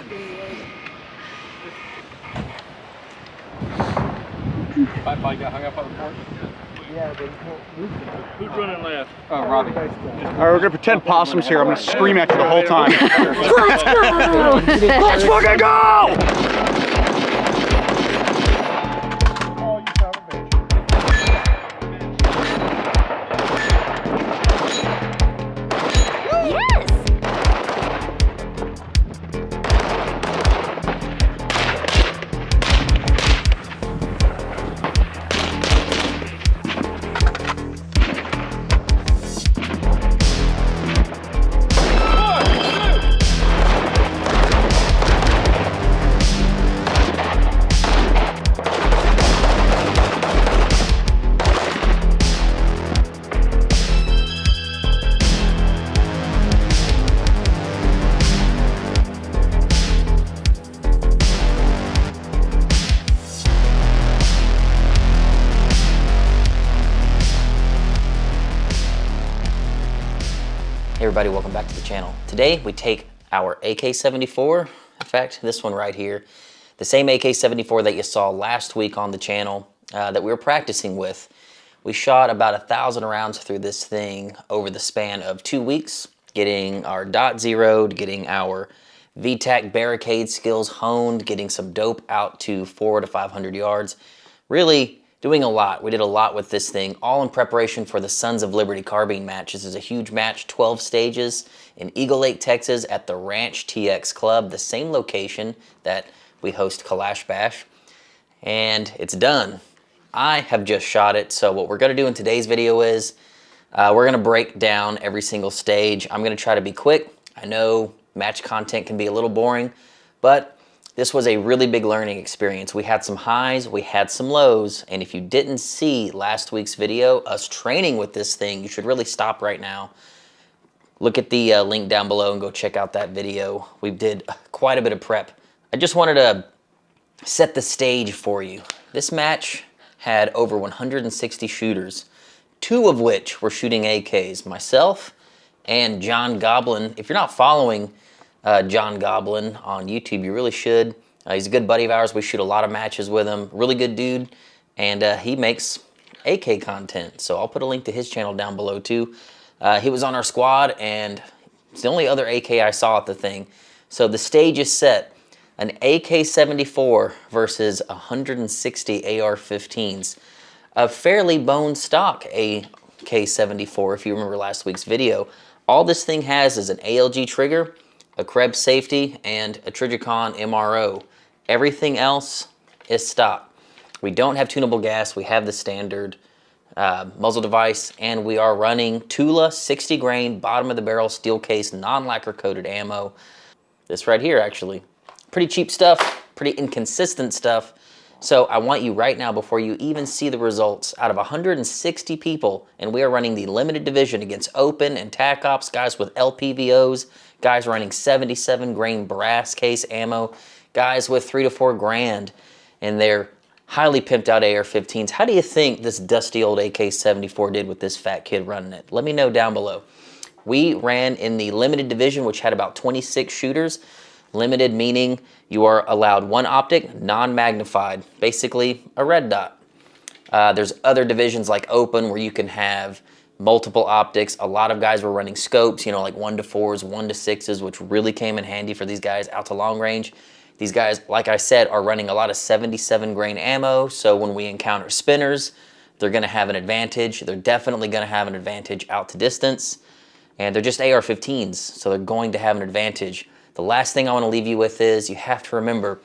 Bye, got hung up on the porch. Yeah, but you can't move it. Who's running last? Robbie. All right, we're gonna pretend possums here. I'm gonna scream at you the whole time. Let's go! Let's fucking go! Oh, you son of a bitch. Yes! Hey everybody, welcome back to the channel. Today we take our AK74, in fact this one right here, the same AK74 that you saw last week on the channel that we were practicing with. We shot about 1,000 rounds through this thing over the span of 2 weeks, getting our dot zeroed, getting our V-Tac barricade skills honed, getting some dope out to 400 to 500 yards. Really doing a lot. We did a lot with this thing, all in preparation for the Sons of Liberty Carbine match. This is a huge match, 12 stages in Eagle Lake, Texas at the Ranch TX Club, the same location that we host Kalash Bash. And it's done. I have just shot it, so what we're gonna do in today's video is we're gonna break down every single stage. I'm gonna try to be quick. I know match content can be a little boring, but this was a really big learning experience. We had some highs, we had some lows, and if you didn't see last week's video, us training with this thing, you should really stop right now. Look at the link down below and go check out that video. We did quite a bit of prep. I just wanted to set the stage for you. This match had over 160 shooters, 2 of which were shooting AKs, myself and John Goblin. If you're not following John Goblin on YouTube, you really should. He's a good buddy of ours. We shoot a lot of matches with him. Really good dude, and he makes AK content. So I'll put a link to his channel down below too. He was on our squad, and it's the only other AK I saw at the thing. So the stage is set. An AK74 versus 160 AR15's. A fairly bone stock AK74, if you remember last week's video. All this thing has is an ALG trigger, a Krebs safety, and a Trijicon MRO. Everything else is stock. We don't have tunable gas. We have the standard muzzle device, and we are running Tula 60 grain, bottom of the barrel, steel case, non-lacquer coated ammo. This right here, actually. Pretty cheap stuff, pretty inconsistent stuff. So I want you right now, before you even see the results, out of 160 people, and we are running the limited division against open and TAC ops, guys with LPVOs, guys running 77 grain brass case ammo, guys with 3 to 4 grand in their highly pimped out AR15's. How do you think this dusty old AK74 did with this fat kid running it? Let me know down below. We ran in the limited division, which had about 26 shooters. Limited meaning you are allowed 1 optic, non-magnified, basically a red dot. There's other divisions like open where you can have multiple optics. A lot of guys were running scopes, you know, like 1 to 4s, 1 to 6s, which really came in handy for these guys out to long range. These guys, like I said, are running a lot of 77 grain ammo, so when we encounter spinners, they're gonna have an advantage. They're definitely gonna have an advantage out to distance, and they're just AR-15's, so they're going to have an advantage. The last thing I wanna leave you with is you have to remember,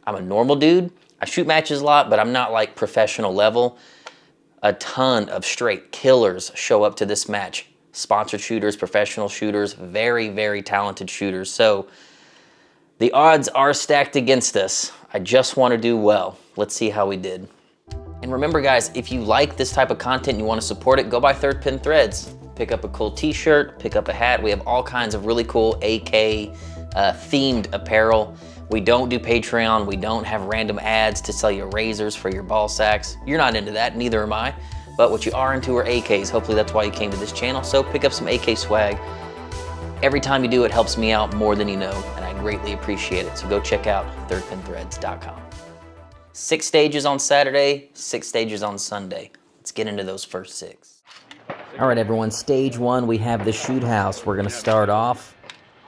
I'm a normal dude. I shoot matches a lot, but I'm not like professional level. A ton of straight killers show up to this match. Sponsored shooters, professional shooters, very, very talented shooters. So the odds are stacked against us. I just want to do well. Let's see how we did. And remember guys, if you like this type of content and you want to support it, go buy Third Pin Threads. Pick up a cool t-shirt, pick up a hat. We have all kinds of really cool AK themed apparel. We don't do Patreon. We don't have random ads to sell you razors for your ball sacks. You're not into that, neither am I. But what you are into are AKs. Hopefully that's why you came to this channel. So pick up some AK swag. Every time you do, it helps me out more than you know. And I greatly appreciate it. So go check out thirdpinthreads.com. 6 stages on Saturday, 6 stages on Sunday. Let's get into those first 6. All right, everyone, stage 1, we have the shoot house. We're gonna start off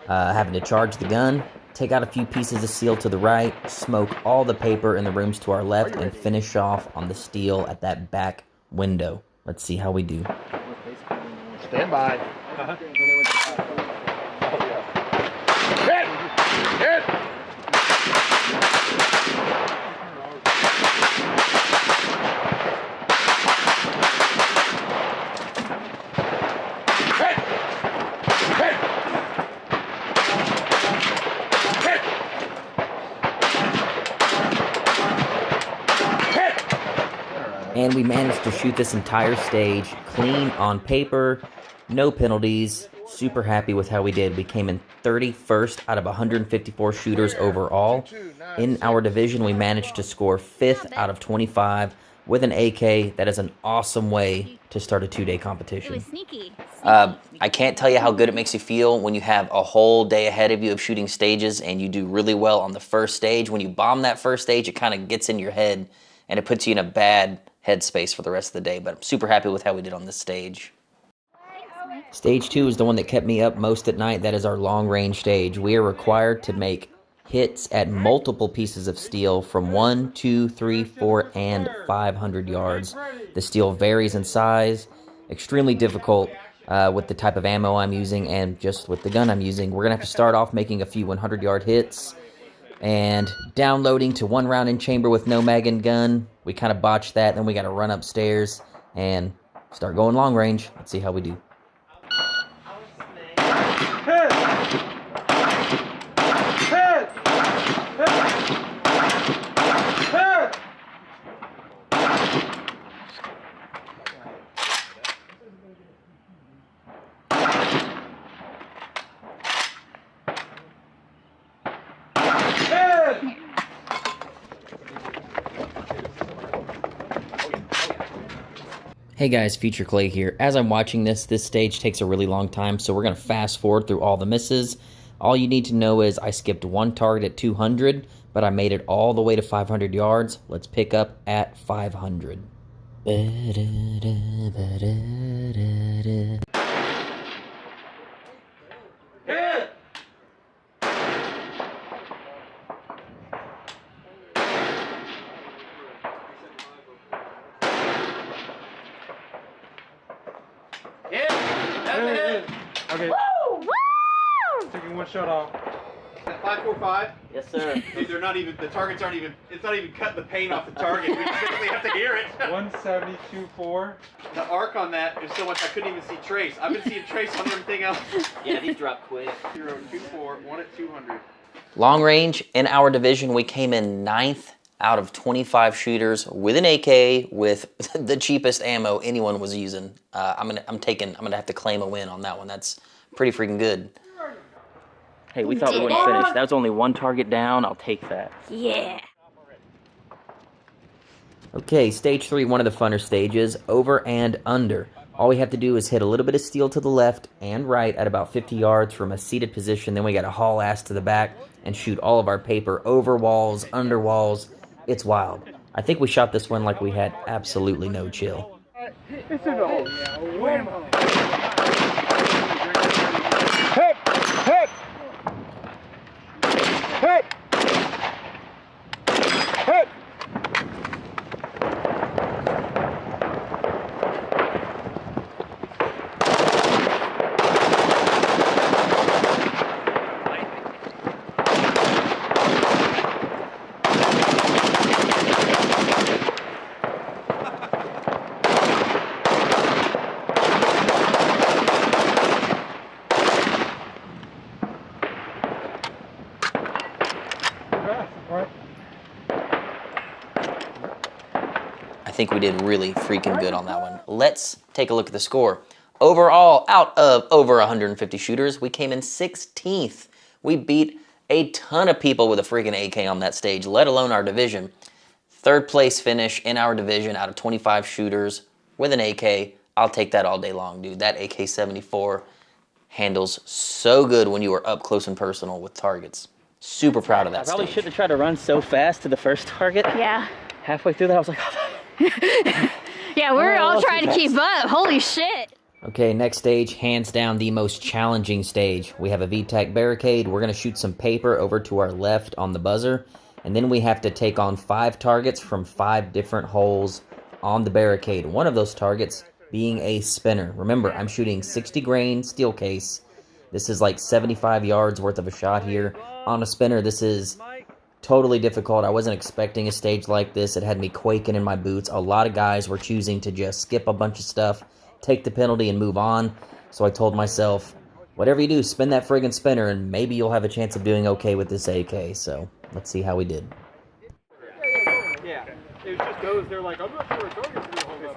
having to charge the gun, take out a few pieces of steel to the right, smoke all the paper in the rooms to our left, and finish off on the steel at that back window. Let's see how we do. Stand by. Hit! Hit! And we managed to shoot this entire stage clean on paper, no penalties. Super happy with how we did. We came in 31st out of 154 shooters overall. In our division, we managed to score 5th out of 25 with an AK. That is an awesome way to start a 2-day competition. I can't tell you how good it makes you feel when you have a whole day ahead of you of shooting stages and you do really well on the first stage. When you bomb that first stage, it kind of gets in your head and it puts you in a bad headspace for the rest of the day. But I'm super happy with how we did on this stage. Stage 2 is the one that kept me up most at night. That is our long range stage. We are required to make hits at multiple pieces of steel from 1, 2, 3, 4, and 500 yards. The steel varies in size, extremely difficult with the type of ammo I'm using and just with the gun I'm using. We're going to have to start off making a few 100-yard hits and downloading to 1 round in chamber with no mag and gun. We kind of botched that, then we got to run upstairs and start going long range. Let's see how we do. Hey guys, Future Clay here. As I'm watching this stage takes a really long time, so we're going to fast forward through all the misses. All you need to know is I skipped 1 target at 200, but I made it all the way to 500 yards. Let's pick up at 500. Okay. Woo! Woo! Taking 1 shot off. 545. Yes, sir. Dude, they're not even, the targets aren't even, it's not even cutting the paint off the target. We just simply have to hear it. 172.4. The arc on that is so much I couldn't even see trace. I've been seeing trace on everything else. Yeah, these drop quick. 024, 1 at 200. Long range, in our division, we came in 9th out of 25 shooters with an AK with the cheapest ammo anyone was using. I'm gonna have to claim a win on that one. That's pretty freaking good. Hey, we thought we wouldn't finish. That was only 1 target down. I'll take that. Yeah. Okay, stage 3, one of the funner stages, over and under. All we have to do is hit a little bit of steel to the left and right at about 50 yards from a seated position. Then we got to haul ass to the back and shoot all of our paper over walls, under walls. It's wild. I think we shot this one like we had absolutely no chill. It's in the hole. Hit! Hit! Hit! Hit! I think we did really freaking good on that one. Let's take a look at the score. Overall, out of over 150 shooters, we came in 16th. We beat a ton of people with a freaking AK on that stage, let alone our division. 3rd place finish in our division out of 25 shooters with an AK. I'll take that all day long, dude. That AK74 handles so good when you are up close and personal with targets. Super proud of that I probably stage. shouldn't have tried to run so fast to the first target. Yeah. Halfway through that, I was like, Yeah, we're all trying to keep up. Holy shit. Okay, next stage, hands down the most challenging stage. We have a V-Tac barricade. We're gonna shoot some paper over to our left on the buzzer, and then we have to take on 5 targets from 5 different holes on the barricade. One of those targets being a spinner. Remember, I'm shooting 60 grain steel case. This is like 75 yards worth of a shot here. On a spinner, this is totally difficult. I wasn't expecting a stage like this. It had me quaking in my boots. A lot of guys were choosing to just skip a bunch of stuff, take the penalty, and move on. So I told myself, whatever you do, spin that friggin' spinner, and maybe you'll have a chance of doing okay with this AK. So let's see how we did. Yeah. It was just those, they're like, I'm not sure it's going to hold up.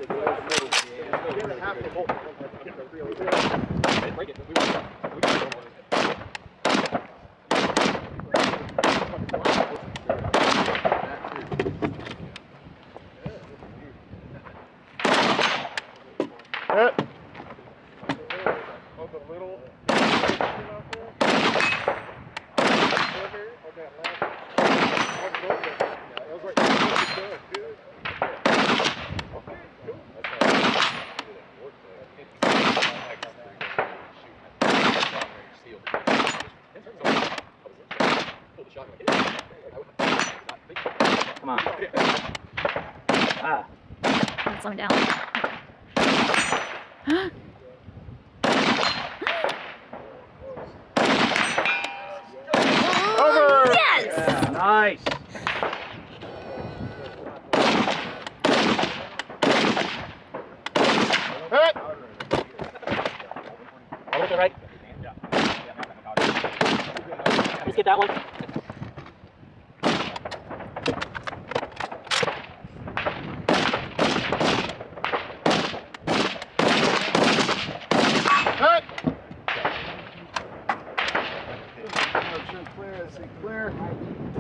come on. Ah. Let's slow down. Yes! Nice. Over to the right. Let's get that one.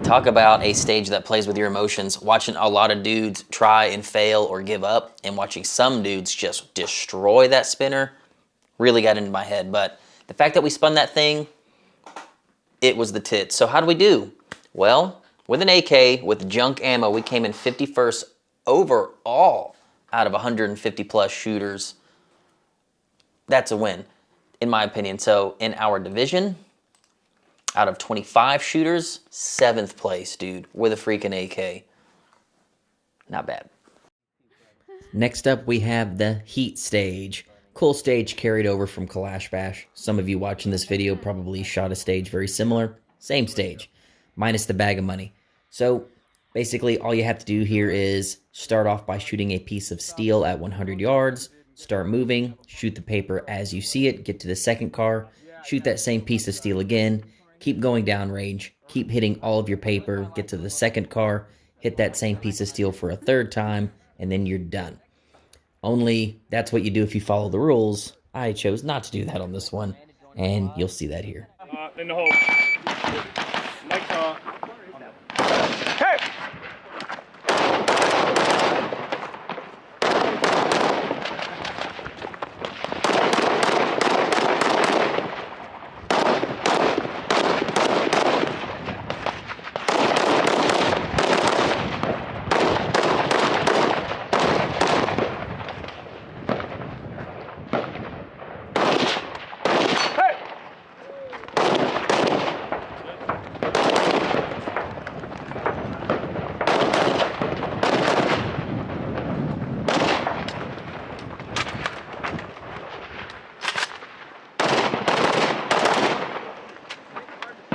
Talk about a stage that plays with your emotions. Watching a lot of dudes try and fail or give up, and watching some dudes just destroy that spinner really got into my head. But the fact that we spun that thing, it was the tits. So how do we do? Well, with an AK, with junk ammo, we came in 51st overall out of 150 plus shooters. That's a win, in my opinion. So in our division, out of 25 shooters, 7th place, dude, with a freaking AK. Not bad. Next up, we have the Heat stage. Cool stage carried over from Kalash Bash. Some of you watching this video probably shot a stage very similar. Same stage, minus the bag of money. So basically, all you have to do here is start off by shooting a piece of steel at 100 yards, start moving, shoot the paper as you see it, get to the second car, shoot that same piece of steel again, keep going down range, keep hitting all of your paper, get to the second car, hit that same piece of steel for a third time, and then you're done. Only that's what you do if you follow the rules. I chose not to do that on this one, and you'll see that here. In the hole. Mike's off.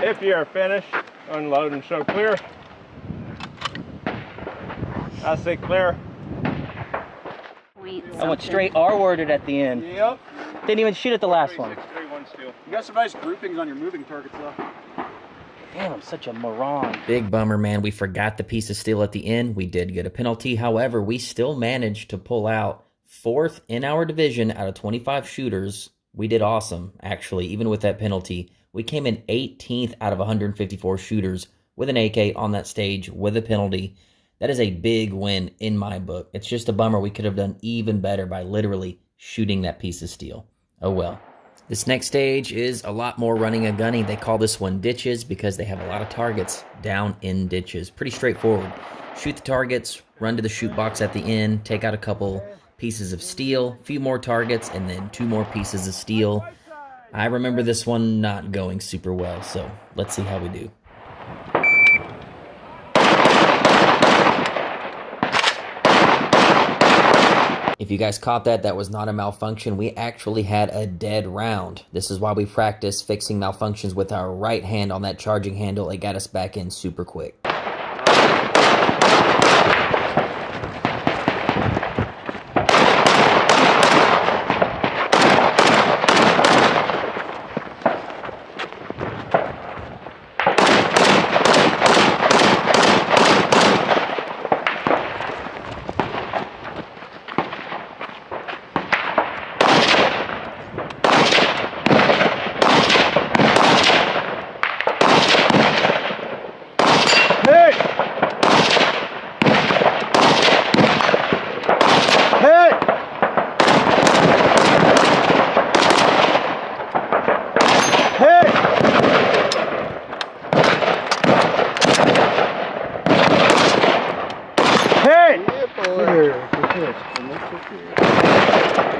If you are finished, unload and show clear. I say clear. I went straight R-worded at the end. Yep. Didn't even shoot at the last one. 631 steel. You got some nice groupings on your moving targets though. Damn, I'm such a moron. Big bummer, man. We forgot the piece of steel at the end. We did get a penalty. However, we still managed to pull out 4th in our division out of 25 shooters. We did awesome, actually, even with that penalty. We came in 18th out of 154 shooters with an AK on that stage with a penalty. That is a big win in my book. It's just a bummer we could have done even better by literally shooting that piece of steel. Oh well. This next stage is a lot more running and gunning. They call this one ditches because they have a lot of targets down in ditches. Pretty straightforward. Shoot the targets, run to the shoot box at the end, take out a couple pieces of steel, a few more targets, and then 2 more pieces of steel. I remember this one not going super well, so let's see how we do. If you guys caught that, that was not a malfunction. We actually had a dead round. This is why we practice fixing malfunctions with our right hand on that charging handle. It got us back in super quick.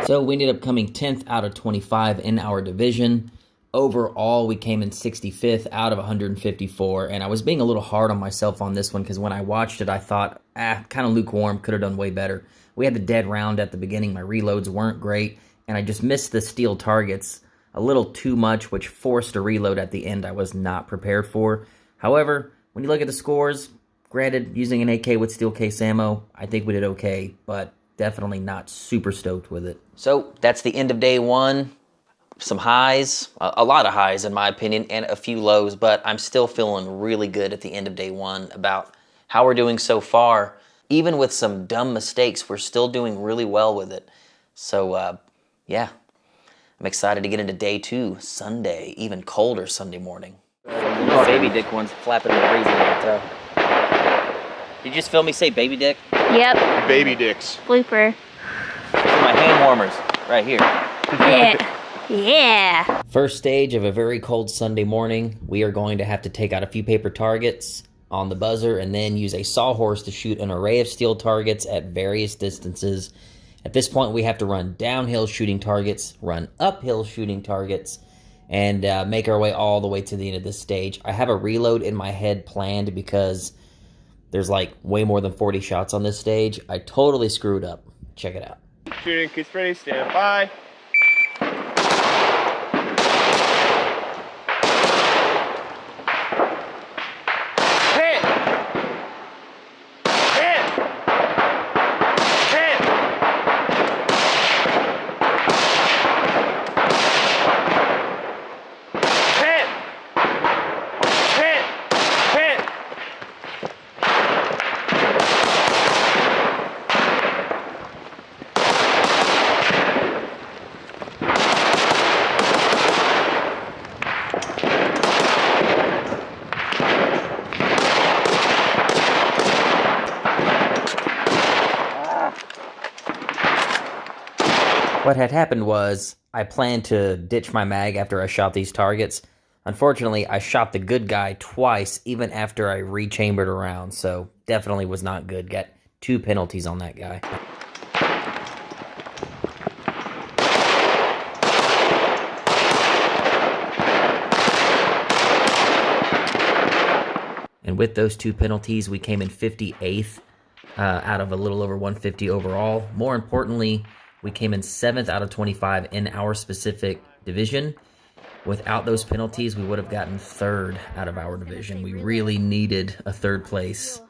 So we ended up coming 10th out of 25 in our division. Overall, we came in 65th out of 154, and I was being a little hard on myself on this one because when I watched it, I thought, kind of lukewarm, could have done way better. We had the dead round at the beginning. My reloads weren't great, and I just missed the steel targets a little too much, which forced a reload at the end I was not prepared for. However, when you look at the scores, granted, using an AK with steel case ammo, I think we did okay, but definitely not super stoked with it. So that's the end of day one. Some highs, a lot of highs in my opinion, and a few lows, but I'm still feeling really good at the end of day one about how we're doing so far. Even with some dumb mistakes, we're still doing really well with it. So yeah, I'm excited to get into day two, Sunday, even colder Sunday morning. Baby dick one's flapping the breeze in the toe. Did you just feel me say baby dick? Yep. Baby dicks. Blooper. My hand warmers, right here. Yeah. Yeah. First stage of a very cold Sunday morning, we are going to have to take out a few paper targets on the buzzer and then use a sawhorse to shoot an array of steel targets at various distances. At this point, we have to run downhill shooting targets, run uphill shooting targets, and make our way all the way to the end of this stage. I have a reload in my head planned because there's like way more than 40 shots on this stage. I totally screwed up. Check it out. Shooting, kids ready, stand by. What had happened was I planned to ditch my mag after I shot these targets. Unfortunately, I shot the good guy twice even after I rechambered around, so definitely was not good. Got 2 penalties on that guy. And with those 2 penalties, we came in 58th out of a little over 150 overall. More importantly, we came in 7th out of 25 in our specific division. Without those penalties, we would have gotten 3rd out of our division. We really needed a 3rd place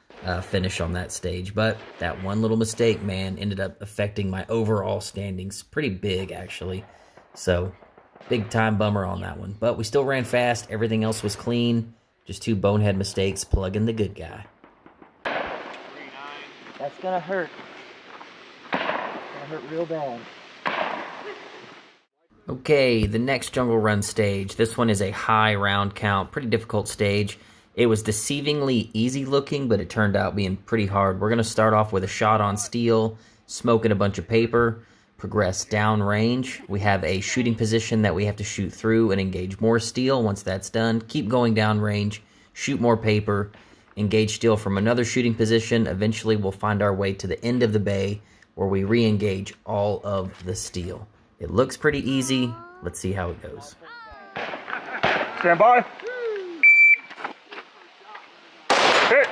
finish on that stage. But that one little mistake, man, ended up affecting my overall standings. Pretty big, actually. So, big time bummer on that one. But we still ran fast. Everything else was clean. Just 2 bonehead mistakes plugging the good guy. That's gonna hurt. Hurt real bad. Okay, the next jungle run stage. This one is a high round count, pretty difficult stage. It was deceivingly easy looking, but it turned out being pretty hard. We're going to start off with a shot on steel, smoking a bunch of paper. progress downrange. We have a shooting position that we have to shoot through and engage more steel. Once that's done, keep going downrange, shoot more paper, engage steel from another shooting position. Eventually, we'll find our way to the end of the bay where we re-engage all of the steel. It looks pretty easy. Let's see how it goes. Stand by. Hit.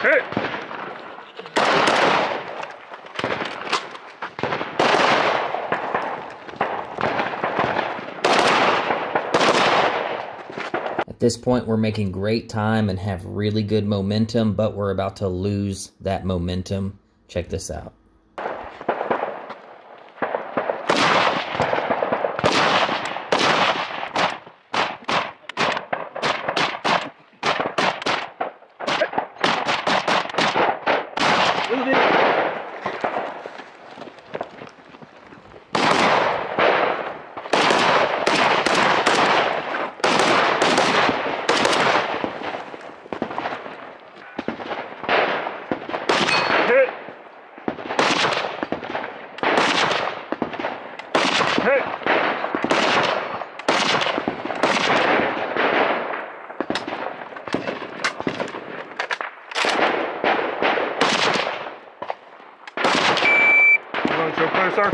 Hit. At this point, we're making great time and have really good momentum, but we're about to lose that momentum. Check this out. Hit. Hit. Show clear, sir.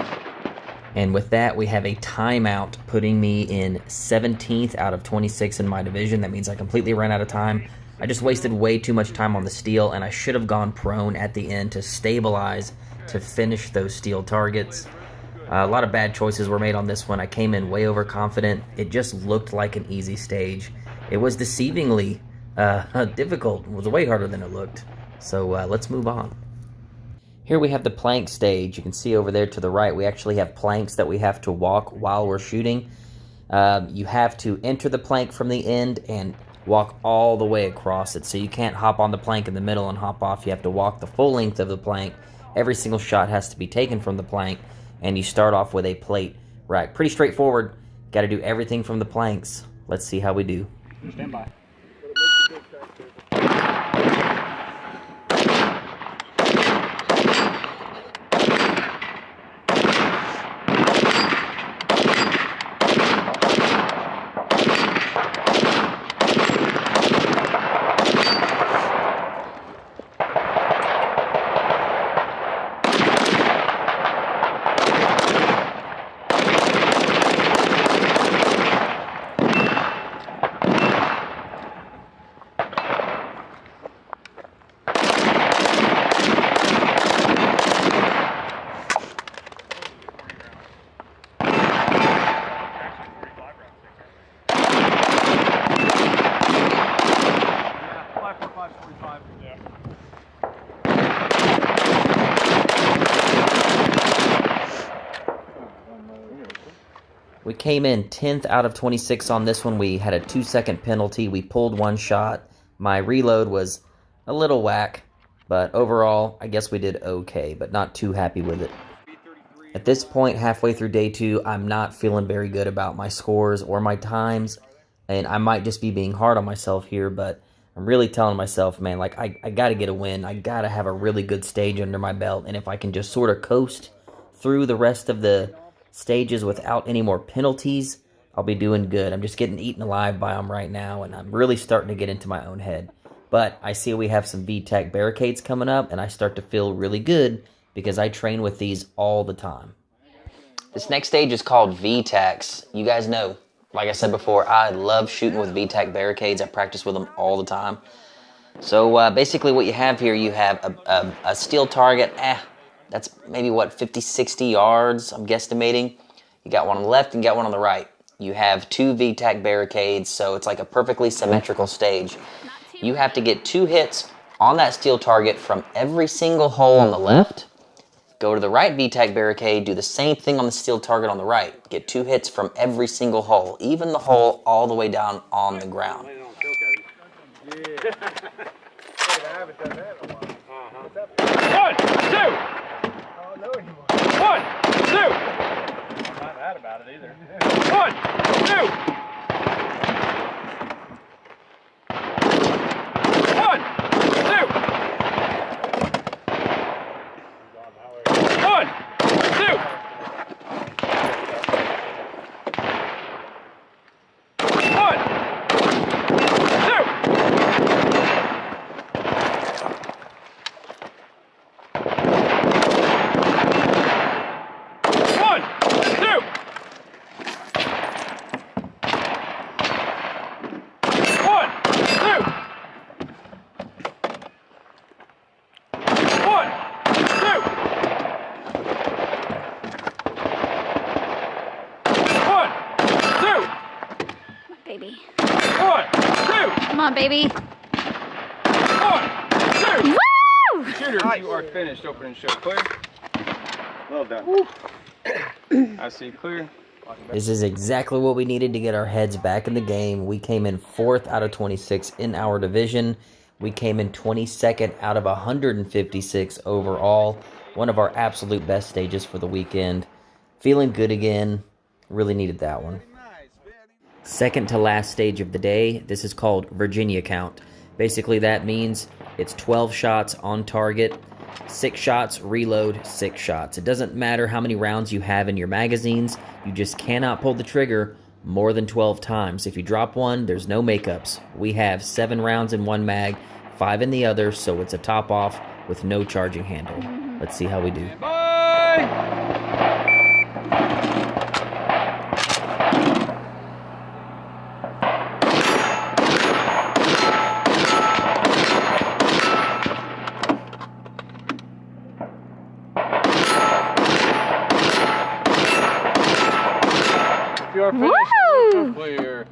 And with that, we have a timeout, putting me in 17th out of 26 in my division. That means I completely ran out of time. I just wasted way too much time on the steel, and I should have gone prone at the end to stabilize, to finish those steel targets. A lot of bad choices were made on this one. I came in way overconfident. It just looked like an easy stage. It was deceivingly difficult. It was way harder than it looked. So let's move on. Here we have the plank stage. You can see over there to the right, we actually have planks that we have to walk while we're shooting. You have to enter the plank from the end and walk all the way across it. So you can't hop on the plank in the middle and hop off. You have to walk the full length of the plank. Every single shot has to be taken from the plank, and you start off with a plate rack. Pretty straightforward. Got to do everything from the planks. Let's see how we do. Stand by. We came in 10th out of 26 on this one. We had a 2-second penalty. We pulled one shot. My reload was a little whack, but overall, I guess we did okay, but not too happy with it. At this point, halfway through day 2, I'm not feeling very good about my scores or my times, and I might just be being hard on myself here, but I'm really telling myself, man, like, I got to get a win. I got to have a really good stage under my belt, and if I can just sort of coast through the rest of the stages without any more penalties, I'll be doing good. I'm just getting eaten alive by them right now, and I'm really starting to get into my own head. But I see we have some V-Tac barricades coming up, and I start to feel really good because I train with these all the time. This next stage is called V-Tacs. You guys know, like I said before, I love shooting with V-Tac barricades. I practice with them all the time. So basically what you have here, you have a steel target. That's maybe, what, 50, 60 yards, I'm guesstimating. You got one on the left and you got one on the right. You have 2 V-Tac barricades, so it's like a perfectly symmetrical stage. You have to get 2 hits on that steel target from every single hole on the left. Go to the right V-Tac barricade, do the same thing on the steel target on the right. Get 2 hits from every single hole, even the hole all the way down on the ground. I haven't done that in a while. 1, 2. Oh, no anymore. 1, 2. I'm not mad about it either. 1, 2. 1, 2. 1, 2. 1, 2. 1, 2. 1, 2. 1, 2. 1, 2. Baby. 1, 2. Come on, baby. 1, 2. Woo! Shooter, you are finished. Open and show. Clear. Well done. I see clear. This is exactly what we needed to get our heads back in the game. We came in 4th out of 26 in our division. We came in 22nd out of 156 overall. One of our absolute best stages for the weekend. Feeling good again. Really needed that one. Second to last stage of the day. This is called Virginia count. Basically that means it's 12 shots on target. 6 shots, reload, 6 shots. It doesn't matter how many rounds you have in your magazines. You just cannot pull the trigger more than 12 times. If you drop one, there's no makeups. We have 7 rounds in one mag, 5 in the other, so it's a top off with no charging handle. Let's see how we do. Bye! You are finished. Woo! Clear.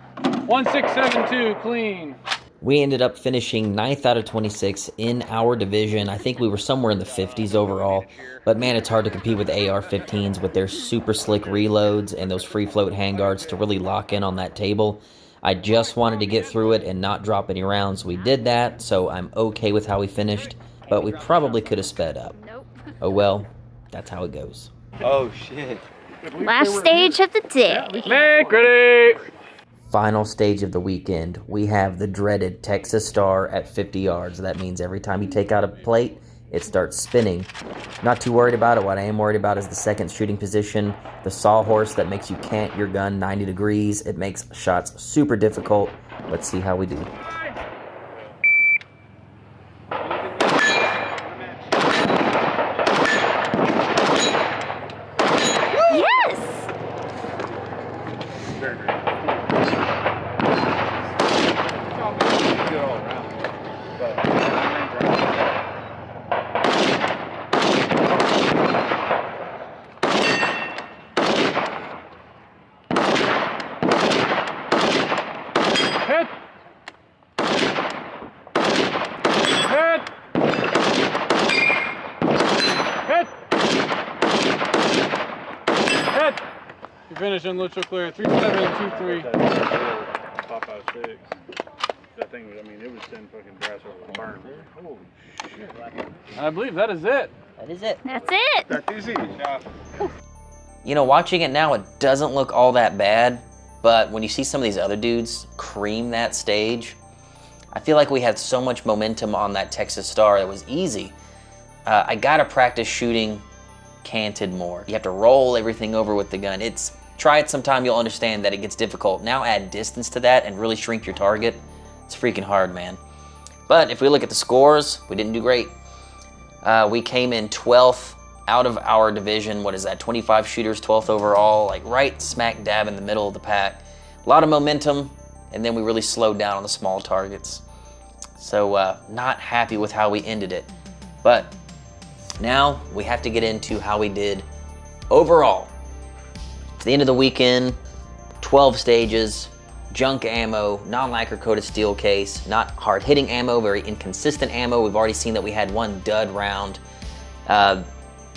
1672, clean. We ended up finishing 9th out of 26 in our division. I think we were somewhere in the 50s overall. But man, it's hard to compete with AR15's with their super slick reloads and those free float handguards to really lock in on that table. I just wanted to get through it and not drop any rounds. We did that, so I'm okay with how we finished. But we probably could have sped up. Nope. Oh well, that's how it goes. Oh shit. Last stage of the day. Make ready. Final stage of the weekend, we have the dreaded Texas Star at 50 yards. That means every time you take out a plate, it starts spinning. Not too worried about it. What I am worried about is the second shooting position, the sawhorse that makes you cant your gun 90 degrees. It makes shots super difficult. Let's see how we do. Yes! Hit. Hit. Hit. Hit. You finish and let's clear. 3723. 5.56. That thing was, I mean, it was 10 fucking brass over the burn. Holy shit. I believe that is it. That is it. That's it. That's easy. You know, watching it now, it doesn't look all that bad, but when you see some of these other dudes cream that stage, I feel like we had so much momentum on that Texas Star. It was easy. I gotta practice shooting canted more. You have to roll everything over with the gun. Try it sometime, you'll understand that it gets difficult. Now add distance to that and really shrink your target. It's freaking hard, man. But if we look at the scores, we didn't do great. We came in 12th out of our division. What is that, 25 shooters, 12th overall, like right smack dab in the middle of the pack. A lot of momentum, and then we really slowed down on the small targets. So not happy with how we ended it. But now we have to get into how we did overall. It's the end of the weekend, 12 stages, junk ammo, non-lacquer coated steel case, not hard hitting ammo, very inconsistent ammo. We've already seen that we had one dud round.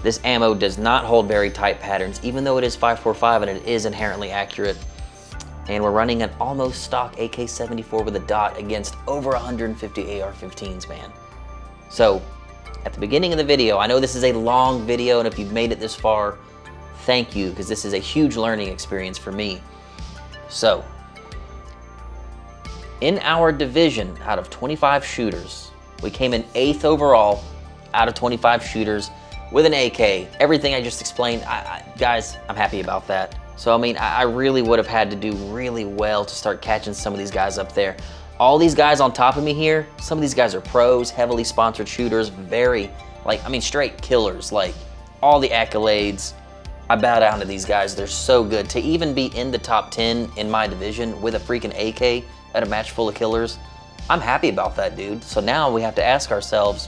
This ammo does not hold very tight patterns, even though it is 5.45 and it is inherently accurate. And we're running an almost stock AK74 with a dot against over 150 AR-15s, man. So at the beginning of the video, I know this is a long video, and if you've made it this far, thank you, because this is a huge learning experience for me. So, in our division, out of 25 shooters, we came in 8th overall out of 25 shooters with an AK. Everything I just explained, guys, I'm happy about that. So, I mean, I really would have had to do really well to start catching some of these guys up there. All these guys on top of me here, some of these guys are pros, heavily sponsored shooters, very, like, I mean, straight killers, like, all the accolades. I bow down to these guys. They're so good. To even be in the top 10 in my division with a freaking AK at a match full of killers, I'm happy about that, dude. So now we have to ask ourselves,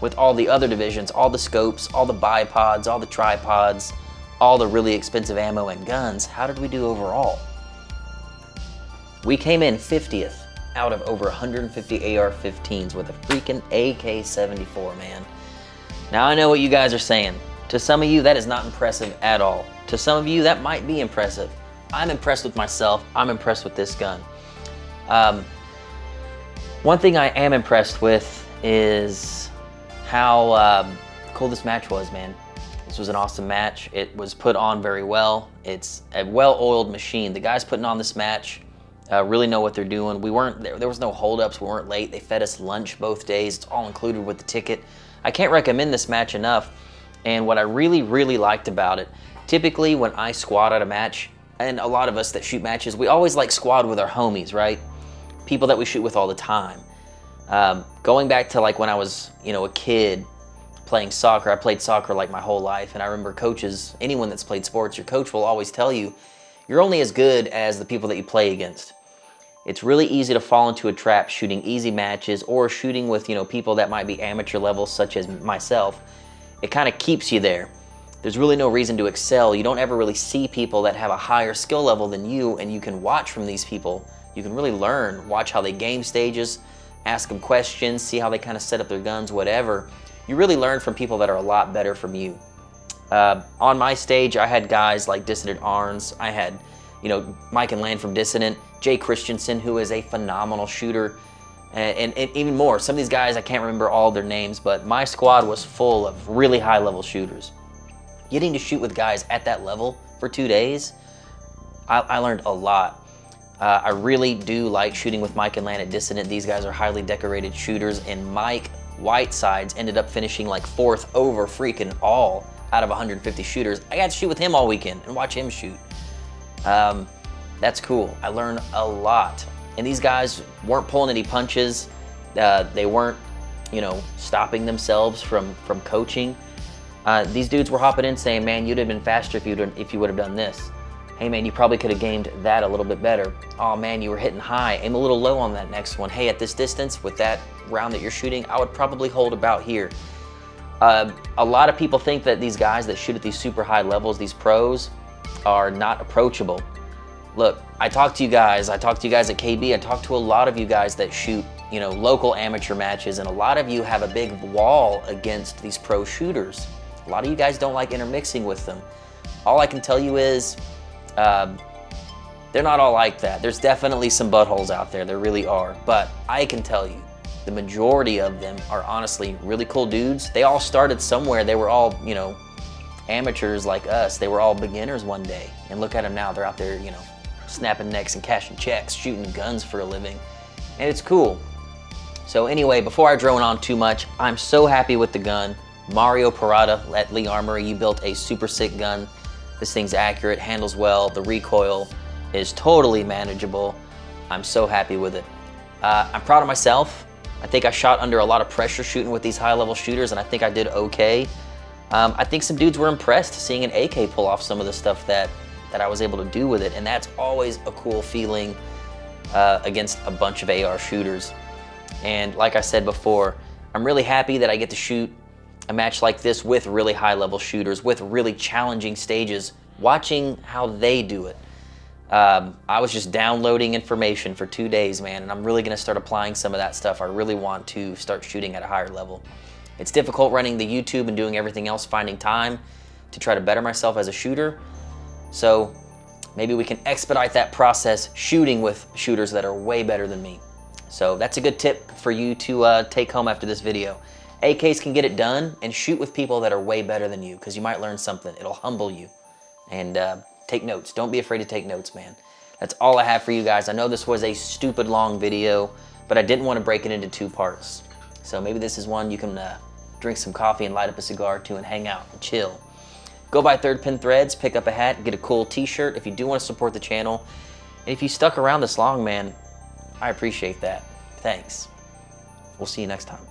with all the other divisions, all the scopes, all the bipods, all the tripods, all the really expensive ammo and guns, how did we do overall? We came in 50th out of over 150 AR-15's with a freaking AK74, man. Now I know what you guys are saying. To some of you, that is not impressive at all. To some of you, that might be impressive. I'm impressed with myself. I'm impressed with this gun. One thing I am impressed with is how cool this match was, man. This was an awesome match. It was put on very well. It's a well-oiled machine. The guys putting on this match really know what they're doing. We weren't there was no holdups. We weren't late. They fed us lunch both days. It's all included with the ticket. I can't recommend this match enough. And what I really, really liked about it, typically when I squad at a match, and a lot of us that shoot matches, we always like squad with our homies, right? People that we shoot with all the time. Going back to like when I was, you know, a kid playing soccer, I played soccer like my whole life, and I remember coaches, anyone that's played sports, your coach will always tell you, you're only as good as the people that you play against. It's really easy to fall into a trap shooting easy matches or shooting with, you know, people that might be amateur levels such as myself. It kind of keeps you there. There's really no reason to excel. You don't ever really see people that have a higher skill level than you, and you can watch from these people. You can really learn, watch how they game stages, ask them questions, see how they kind of set up their guns, whatever. You really learn from people that are a lot better from you. On my stage, I had guys like Dissident Arns. I had, you know, Mike and Land from Dissident, Jay Christensen, who is a phenomenal shooter, and even more. Some of these guys, I can't remember all their names, but my squad was full of really high-level shooters. Getting to shoot with guys at that level for 2 days, I learned a lot. I really do like shooting with Mike and Land at Dissident. These guys are highly decorated shooters, and Mike Whitesides ended up finishing like 4th over freaking all out of 150 shooters. I got to shoot with him all weekend and watch him shoot. That's cool. I learned a lot. And these guys weren't pulling any punches. They weren't, you know, stopping themselves from coaching. These dudes were hopping in saying, man, you'd have been faster if you would have done this. Hey man, you probably could have gamed that a little bit better. Oh man, you were hitting high. Aim a little low on that next one. Hey, at this distance, with that round that you're shooting, I would probably hold about here. A lot of people think that these guys that shoot at these super high levels, these pros, are not approachable. Look, I talked to you guys at KB, I talked to a lot of you guys that shoot, you know, local amateur matches, and a lot of you have a big wall against these pro shooters. A lot of you guys don't like intermixing with them. All I can tell you is, they're not all like that. There's definitely some buttholes out there, there really are, but I can tell you, the majority of them are honestly really cool dudes. They all started somewhere. They were all, you know, amateurs like us. They were all beginners one day, and look at them now. They're out there, you know, snapping necks and cashing checks, shooting guns for a living, and it's cool. So anyway, before I drone on too much, I'm so happy with the gun. Mario Parada at Lee Armory, you built a super sick gun. This thing's accurate, handles well, the recoil is totally manageable. I'm so happy with it. I'm proud of myself. I think I shot under a lot of pressure shooting with these high-level shooters, and I think I did okay. I think some dudes were impressed seeing an AK pull off some of the stuff that I was able to do with it, and that's always a cool feeling against a bunch of AR shooters. And like I said before, I'm really happy that I get to shoot a match like this with really high-level shooters, with really challenging stages, watching how they do it. I was just downloading information for 2 days, man, and I'm really gonna start applying some of that stuff. I really want to start shooting at a higher level. It's difficult running the YouTube and doing everything else, finding time to try to better myself as a shooter. So maybe we can expedite that process shooting with shooters that are way better than me. So that's a good tip for you to take home after this video. AKs can get it done, and shoot with people that are way better than you, because you might learn something. It'll humble you. And take notes. Don't be afraid to take notes, man. That's all I have for you guys. I know this was a stupid long video, but I didn't want to break it into 2 parts. So maybe this is one you can drink some coffee and light up a cigar to and hang out and chill. Go buy Third Pin Threads, pick up a hat, and get a cool t-shirt if you do want to support the channel. And if you stuck around this long, man, I appreciate that. Thanks. We'll see you next time.